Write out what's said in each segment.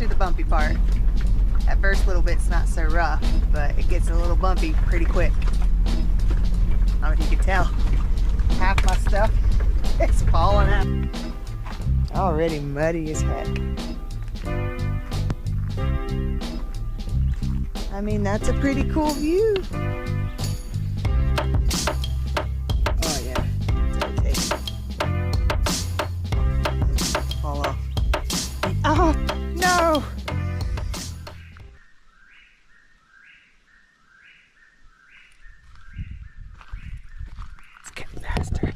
to the bumpy part. That first little bit's not so rough, but it gets a little bumpy pretty quick. I don't know if you can tell. Half my stuff is falling out. Already muddy as heck. I mean, that's a pretty cool view. Oh yeah, that's what it takes. Fall off. Oh, no! It's getting faster.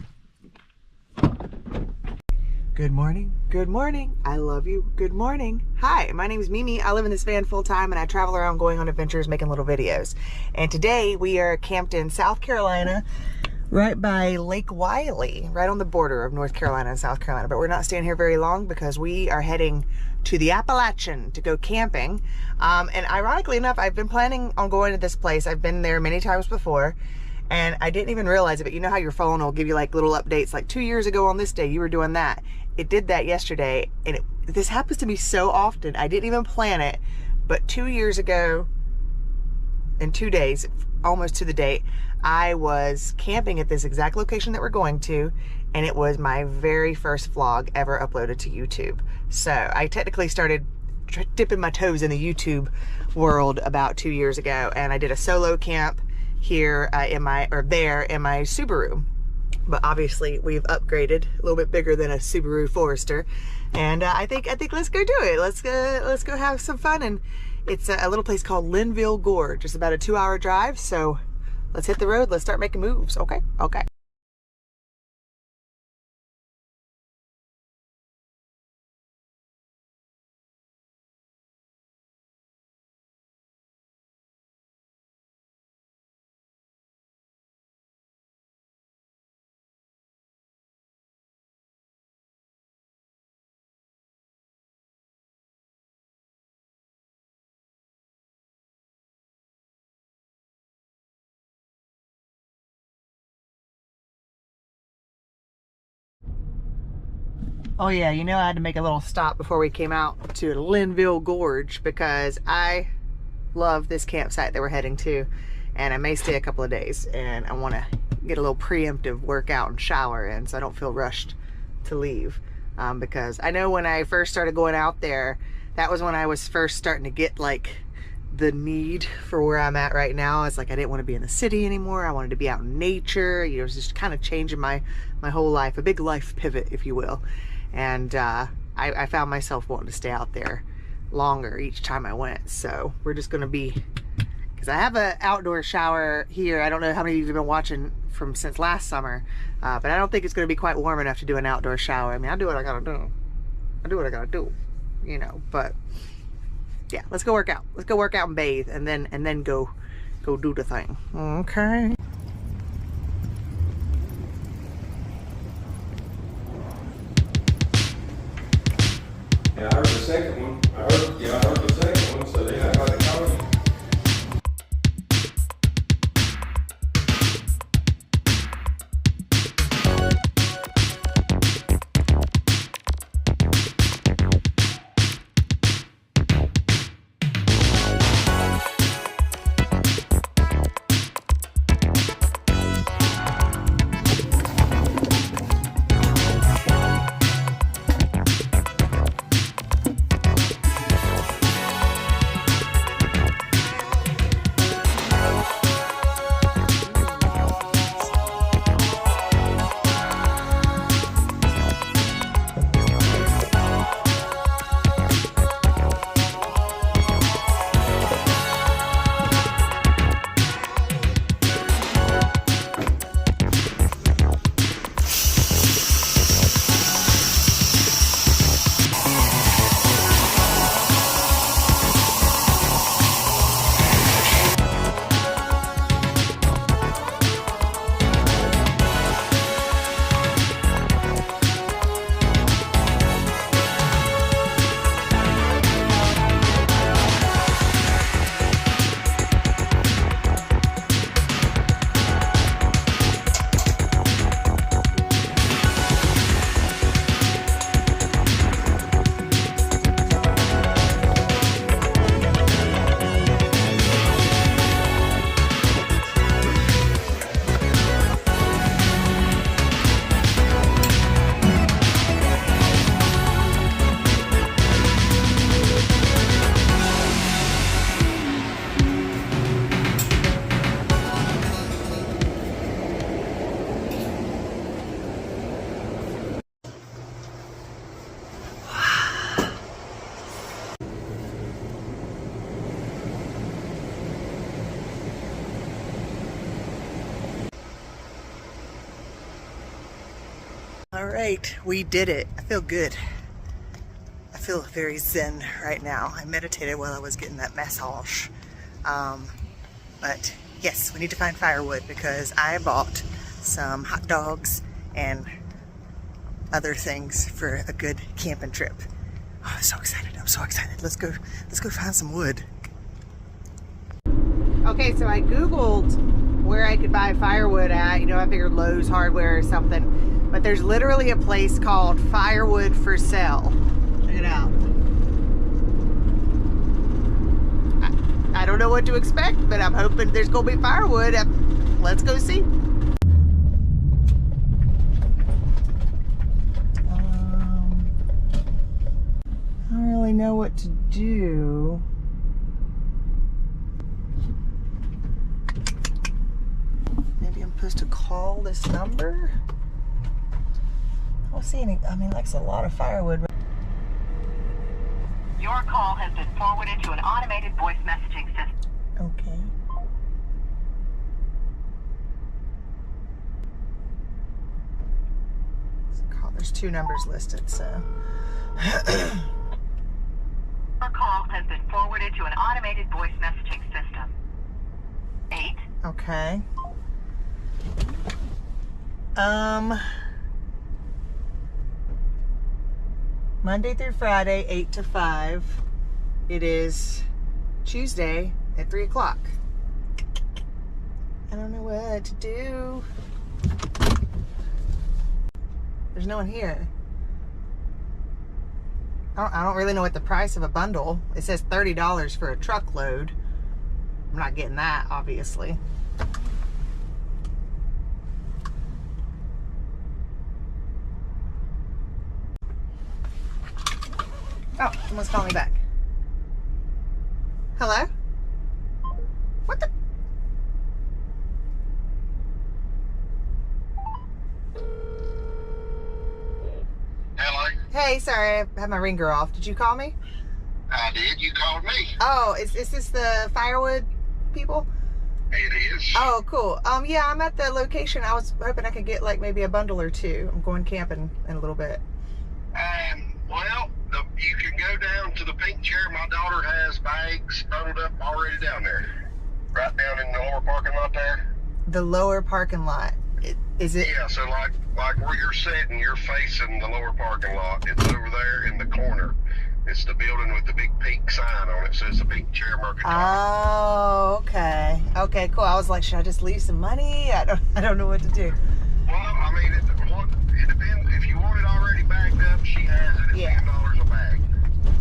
Good morning. Good morning. I love you. Good morning. Hi, my name is Mimi. I live in this van full time and I travel around going on adventures, making little videos. And today we are camped in South Carolina, right by Lake Wylie, right on the border of North Carolina and South Carolina. But we're not staying here very long because we are heading to the Appalachian to go camping. And ironically enough, I've been planning on going to this place. I've been there many times before. And I didn't even realize it, but you know how your phone will give you like little updates, like 2 years ago on this day, you were doing that. It did that yesterday, and this happens to me so often. I didn't even plan it, but 2 years ago, in 2 days, almost to the date, I was camping at this exact location that we're going to, and it was my very first vlog ever uploaded to YouTube. So I technically started dipping my toes in the YouTube world about 2 years ago, and I did a solo camp here in my Subaru. But obviously we've upgraded, a little bit bigger than a Subaru Forester, and I think let's go do it. Let's go have some fun. And it's a little place called Linville, Gorge. It's about a 2-hour drive, so let's hit the road. Let's start making moves. Okay. Oh yeah, you know I had to make a little stop before we came out to Linville Gorge because I love this campsite that we're heading to, and I may stay a couple of days, and I want to get a little preemptive workout and shower in so I don't feel rushed to leave, because I know when I first started going out there, that was when I was first starting to get like the need for where I'm at right now. It's like I didn't want to be in the city anymore. I wanted to be out in nature. You know, it was just kind of changing my whole life, a big life pivot, if you will. And I found myself wanting to stay out there longer each time I went. So we're just going to be, because I have an outdoor shower here. I don't know how many of you have been watching since last summer, but I don't think it's going to be quite warm enough to do an outdoor shower. I mean, I do what I gotta do. I do what I gotta do, you know. But yeah, let's go work out. Let's go work out and bathe, and then go do the thing. Okay. Yeah, I heard the second one. I heard the second one, so they got how they call it. All right, we did it. I feel good. I feel very zen right now. I meditated while I was getting that massage. But yes, we need to find firewood because I bought some hot dogs and other things for a good camping trip. Oh, I'm so excited. I'm so excited. Let's go find some wood. Okay, so I Googled where I could buy firewood at. You know, I figured Lowe's Hardware or something. But there's literally a place called Firewood for Sale. Check it out. I don't know what to expect, but I'm hoping there's gonna be firewood. Let's go see. I don't really know what to do. Maybe I'm supposed to call this number? I don't see any. I mean, that's a lot of firewood. Your call has been forwarded to an automated voice messaging system. Okay. There's 2 numbers listed, so. Your call has been forwarded to an automated voice messaging system. 8. Okay. Monday through Friday, 8 to 5. It is Tuesday at 3 o'clock. I don't know what to do. There's no one here. I don't really know what the price of a bundle. It says $30 for a truckload. I'm not getting that, obviously. Oh, someone's calling me back. Hello? What the? Hello. Hey, sorry, I had my ringer off. Did you call me? I did. You called me. Oh, is this the firewood people? It is. Oh, cool. Yeah, I'm at the location. I was hoping I could get like maybe a bundle or 2. I'm going camping in a little bit. Well, you can go down to the pink chair. My daughter has bags bundled up already down there. Right down in the lower parking lot there. The lower parking lot. Is it? Yeah, so like where you're sitting, you're facing the lower parking lot. It's over there in the corner. It's the building with the big pink sign on it. Says the pink chair mercantile. Oh, okay. Okay, cool. I was like, should I just leave some money? I don't know what to do. Well, I mean, it depends. If you want it already bagged up, she has it at $10 a bag.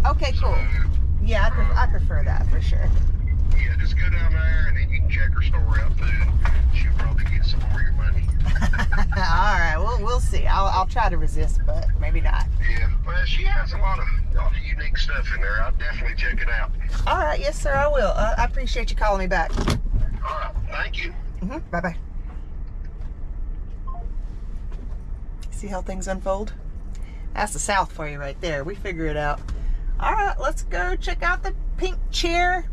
Okay, cool. So, yeah, I prefer that for sure. Yeah, just go down there and then you can check her store out too. She'll probably get some more of your money. All right, we'll see. I'll try to resist, but maybe not. Yeah, well, she has a lot of unique stuff in there. I'll definitely check it out. All right, yes, sir, I will. I appreciate you calling me back. All right, thank you. Bye-bye. See how things unfold? That's the South for you right there. We figure it out. All right, let's go check out the pink chair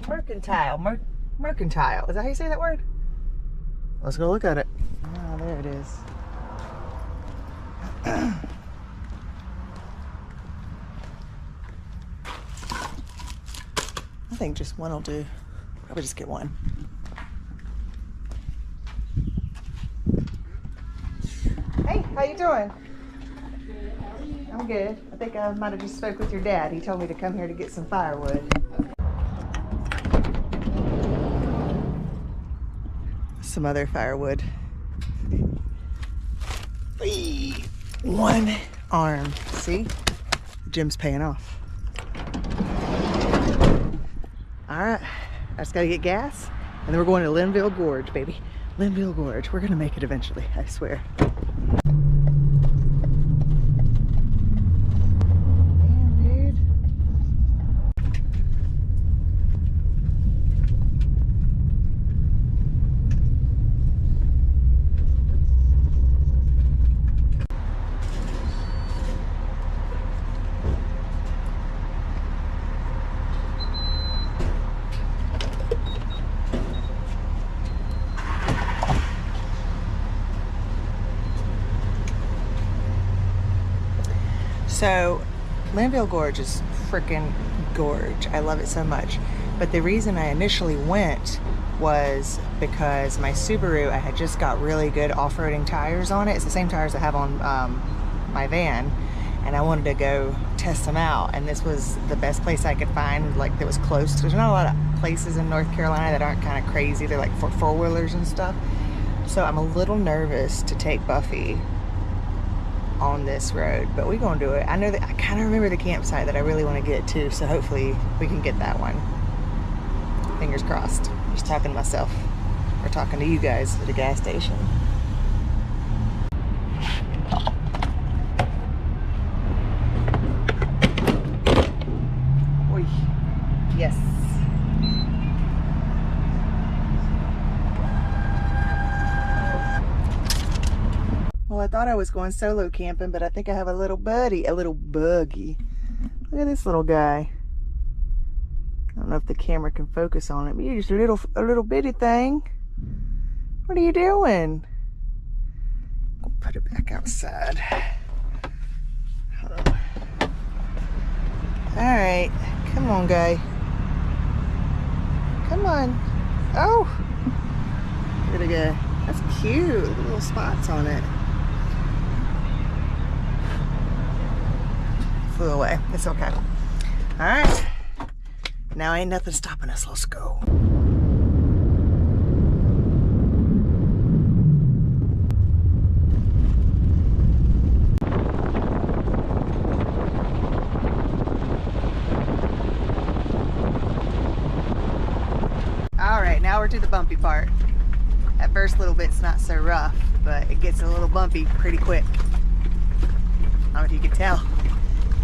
mercantile. Mercantile. Is that how you say that word? Let's go look at it. Oh, there it is. I think just one will do. Probably just get one. Hey, how you doing? I'm good. I think I might have just spoke with your dad. He told me to come here to get some firewood. Some other firewood. Whee! One arm. See? Jim's paying off. Alright. I just gotta get gas. And then we're going to Linville Gorge, baby. Linville Gorge. We're gonna make it eventually, I swear. So Linville Gorge is freaking gorge. I love it so much. But the reason I initially went was because my Subaru, I had just got really good off-roading tires on it. It's the same tires I have on my van, and I wanted to go test them out, and this was the best place I could find, like, that was close. There's not a lot of places in North Carolina that aren't kind of crazy. They're like for four-wheelers and stuff. So I'm a little nervous to take Buffy on this road, but we're gonna do it. I know that I kind of remember the campsite that I really want to get to, so hopefully we can get that one. Fingers crossed. Just talking to myself, or talking to you guys at the gas station. Oy. Yes. Well, I thought I was going solo camping, but I think I have a little buddy, a little buggy. Look at this little guy. I don't know if the camera can focus on it, but you're just a little bitty thing. What are you doing? I'll put it back outside. Hold on. All right, come on, guy. Come on. Oh, there we go. That's cute. Little spots on it. Flew away. It's okay. All right. Now ain't nothing stopping us. Let's go. All right, now we're to the bumpy part. That first little bit's not so rough, but it gets a little bumpy pretty quick. I don't know if you can tell.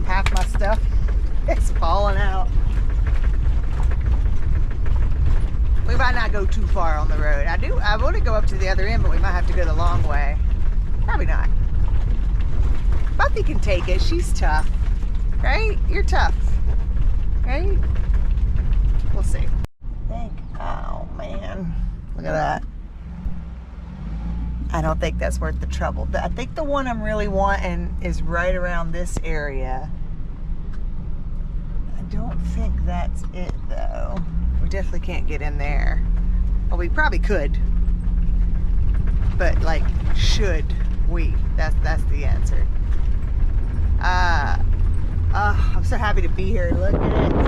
Half my stuff is falling out. We might not go too far on the road. I want to go up to the other end, but we might have to go the long way. Probably not. Buffy can take it. She's tough. Right? You're tough. Right? We'll see. Oh, man. Look at that. I don't think that's worth the trouble. I think the one I'm really wanting is right around this area. I don't think that's it, though. We definitely can't get in there. Well, we probably could, but like, should we? That's the answer. I'm so happy to be here. Look at it.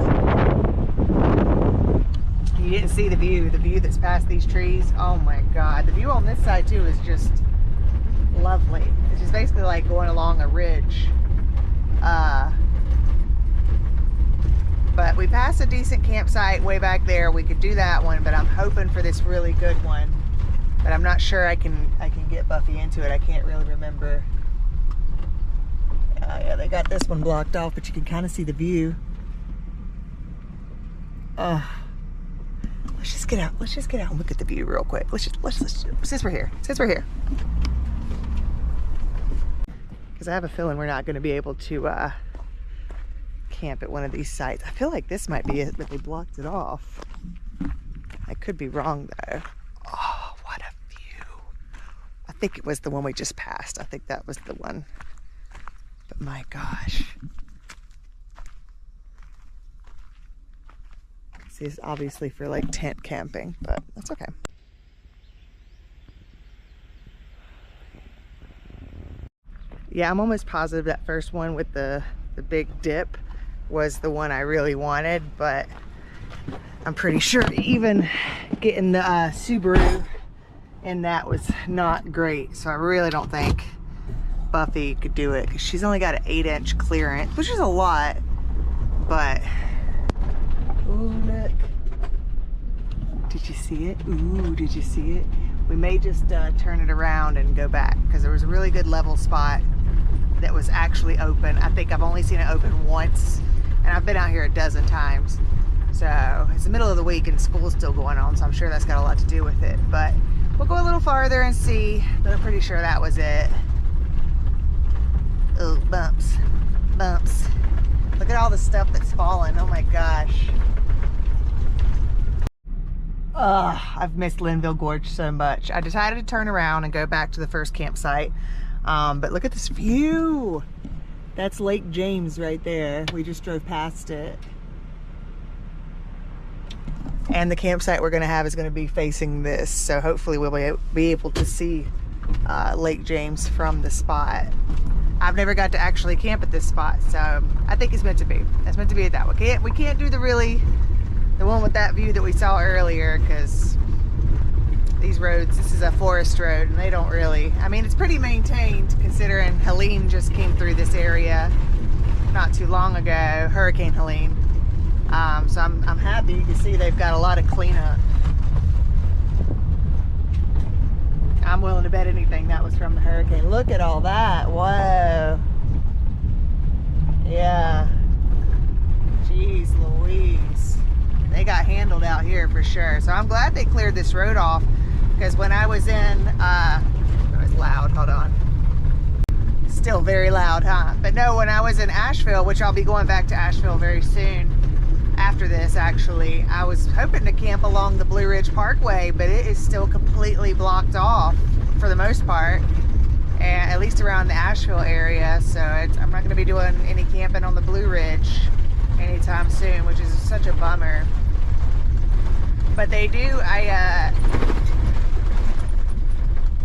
You didn't see the view that's past these trees. Oh my God, the view on this side too is just lovely. It's just basically like going along a ridge. But we passed a decent campsite way back there. We could do that one, but I'm hoping for this really good one. But I'm not sure I can get Buffy into it. I can't really remember. Yeah, they got this one blocked off, but you can kind of see the view. Let's just get out. Let's just get out and look at the view real quick. Since we're here. Because I have a feeling we're not going to be able to camp at one of these sites. I feel like this might be it, but they blocked it off. I could be wrong though. Oh, what a view. I think it was the one we just passed. I think that was the one. But my gosh. See, it's obviously for like tent camping, but that's okay. Yeah, I'm almost positive that first one with the big dip was the one I really wanted, but I'm pretty sure even getting the Subaru in that was not great. So I really don't think Buffy could do it, because she's only got an 8-inch clearance, which is a lot, but ooh, look. Did you see it? Ooh, did you see it? We may just turn it around and go back, because there was a really good level spot that was actually open. I think I've only seen it open once, and I've been out here a dozen times. So it's the middle of the week and school's still going on, so I'm sure that's got a lot to do with it. But we'll go a little farther and see, but I'm pretty sure that was it. Oh, bumps, bumps. Look at all the stuff that's fallen. Oh my gosh. I've missed Linville Gorge so much. I decided to turn around and go back to the first campsite. But look at this view. That's Lake James right there. We just drove past it. And the campsite we're gonna have is gonna be facing this. So hopefully we'll be able to see Lake James from the spot. I've never got to actually camp at this spot, so I think it's meant to be. It's meant to be at that one. We can't do the one with that view that we saw earlier, because these roads, this is a forest road, and they don't really, I mean, it's pretty maintained considering Helene just came through this area not too long ago, Hurricane Helene. So I'm happy. You can see they've got a lot of cleanup. I'm willing to bet anything that was from the hurricane. Look at all that. Whoa. Yeah. Jeez Louise. They got handled out here for sure. So I'm glad they cleared this road off, because when I was in, it was loud, hold on. Still very loud, huh? But no, when I was in Asheville, which I'll be going back to Asheville very soon, after this actually, I was hoping to camp along the Blue Ridge Parkway, but it is still completely blocked off for the most part, and at least around the Asheville area. So I'm not going to be doing any camping on the Blue Ridge anytime soon, which is such a bummer. But they do,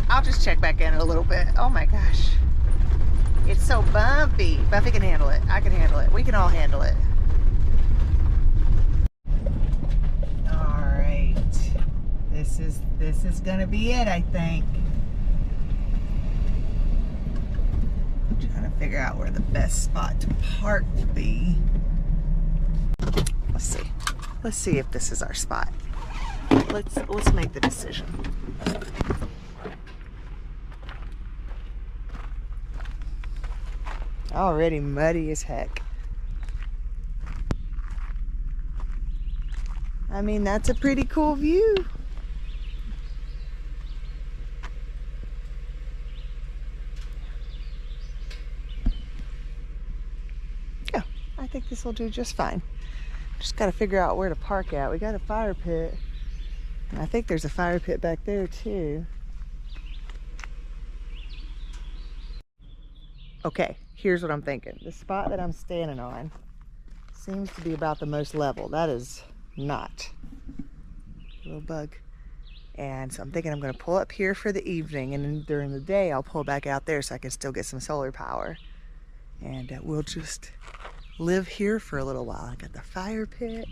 I'll just check back in a little bit. Oh my gosh, it's so bumpy. Buffy can handle it. I can handle it. We can all handle it. This is gonna be it, I think. I'm trying to figure out where the best spot to park will be. Let's see. Let's see if this is our spot. Let's make the decision. Already muddy as heck. I mean, that's a pretty cool view. Yeah, I think this will do just fine. Just got to figure out where to park at. We got a fire pit. And I think there's a fire pit back there too. Okay, here's what I'm thinking. The spot that I'm standing on seems to be about the most level. That is not. Little bug. And so I'm thinking I'm going to pull up here for the evening, and then during the day I'll pull back out there so I can still get some solar power. And we'll just live here for a little while. I got the fire pit,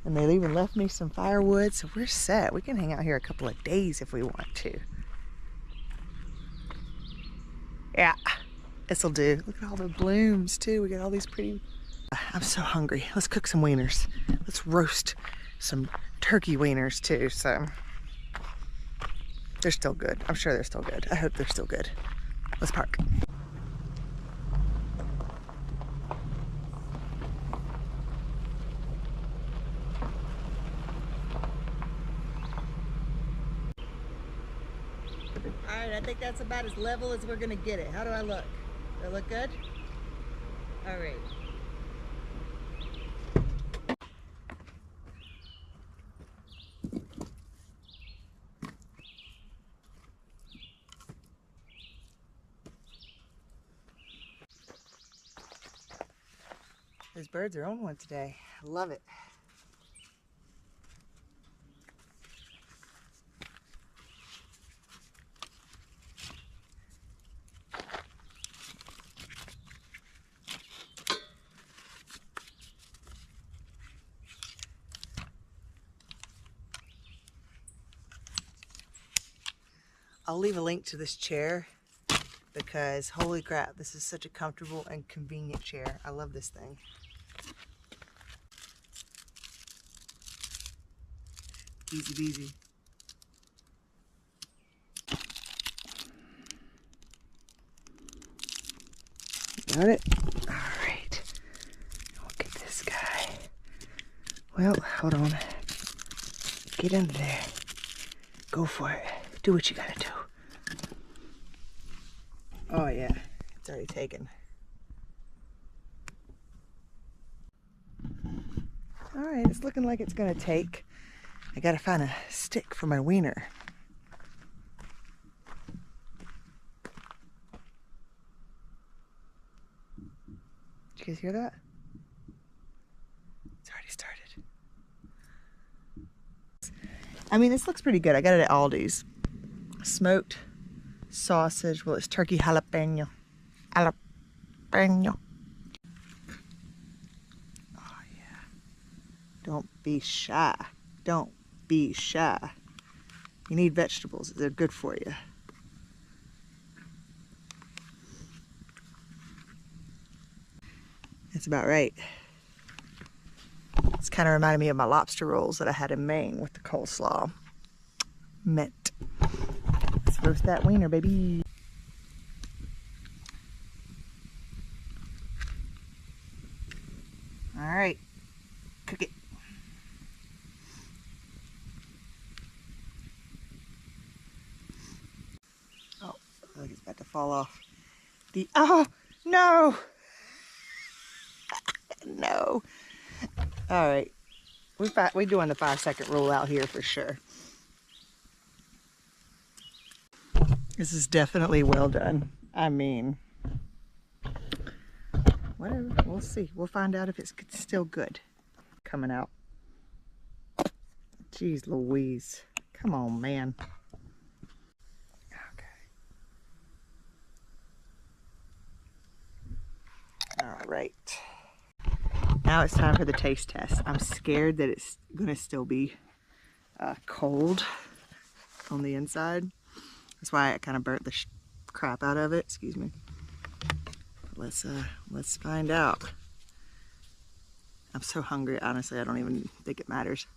and they even left me some firewood, so we're set. We can hang out here a couple of days if we want to. Yeah, this'll do. Look at all the blooms too. We got all these pretty... I'm so hungry. Let's cook some wieners. Let's roast some turkey wieners too. So they're still good. I'm sure they're still good. I hope they're still good. Let's park. All right, I think that's about as level as we're gonna get it. How do I look? Do I look good? All right. Those birds are on one today. I love it. I'll leave a link to this chair because holy crap, this is such a comfortable and convenient chair. I love this thing. Easy peasy. Got it? All right. Look at this guy. Well, hold on. Get in there. Go for it. Do what you gotta do. Oh yeah, it's already taken. All right, it's looking like it's gonna take. I gotta find a stick for my wiener. guys hear that? It's already started. I mean, this looks pretty good. I got it at Aldi's. Smoked sausage. Well, it's turkey jalapeno. Jalapeno. Oh, yeah. Don't be shy. Don't be shy. You need vegetables. They're good for you. That's about right. It's kind of reminded me of my lobster rolls that I had in Maine with the coleslaw. Mint. Let's roast that wiener, baby. All right, cook it. Oh, I think it's about to fall off. Oh, no! No. All right, we're doing the 5-second rule out here for sure. This is definitely well done. I mean, whatever. We'll see. We'll find out if it's still good coming out. Jeez Louise. Come on, man. Okay. All right. Now it's time for the taste test. I'm scared that it's gonna still be cold on the inside. That's why I kind of burnt the crap out of it. Excuse me. Let's find out. I'm so hungry, honestly, I don't even think it matters.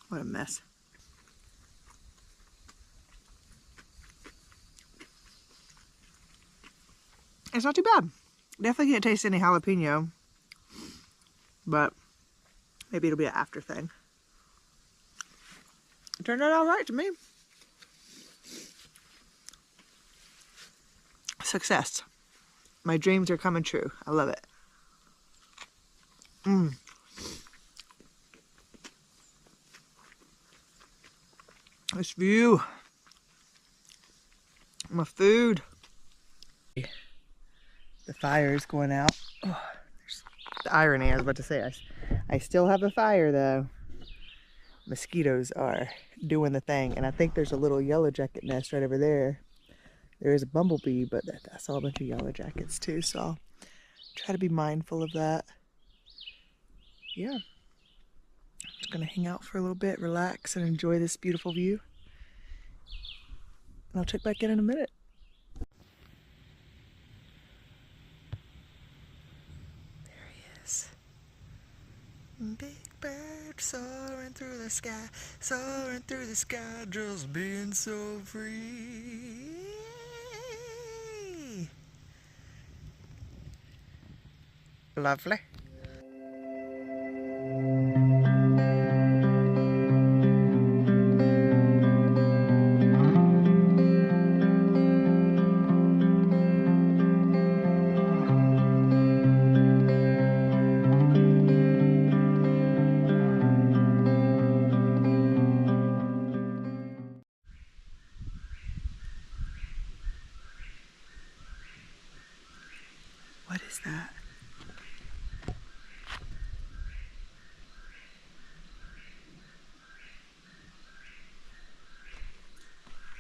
What a mess. It's not too bad. Definitely can't taste any jalapeno, but maybe it'll be an after thing. It turned out all right to me. Success. My dreams are coming true. I love it. This view. My food. The fire is going out. Oh, the irony, I was about to say, I still have a fire though. Mosquitoes are doing the thing, and I think there's a little yellow jacket nest right over there. There is a bumblebee, but I saw a bunch of yellow jackets too, so I'll try to be mindful of that. Yeah. I'm just gonna hang out for a little bit, relax, and enjoy this beautiful view. And I'll check back in a minute. Big bird soaring through the sky, just being so free. Lovely. What is that?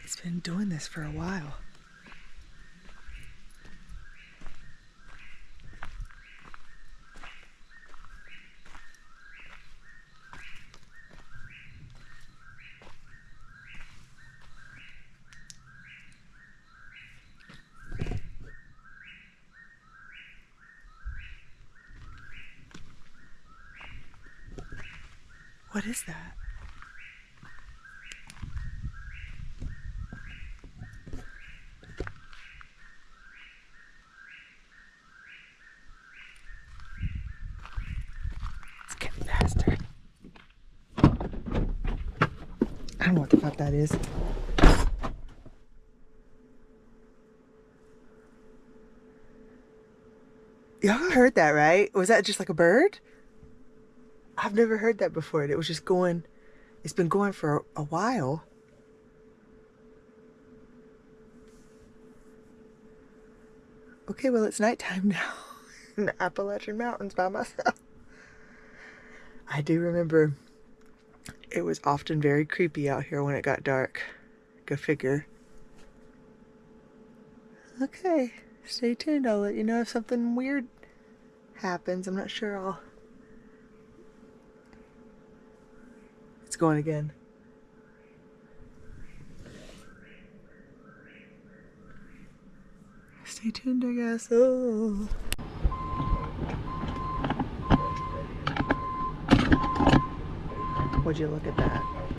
It's been doing this for a while. What is that? It's getting faster. I don't know what the fuck that is. Y'all heard that, right? Was that just like a bird? I've never heard that before. It was just going It's been going for a while. Okay, well, it's nighttime now in the Appalachian Mountains by myself. I do remember it was often very creepy out here when it got dark. Go figure. Okay, stay tuned. I'll let you know if something weird happens. I'm not sure It's going again. Stay tuned, I guess. Oh. Would you look at that?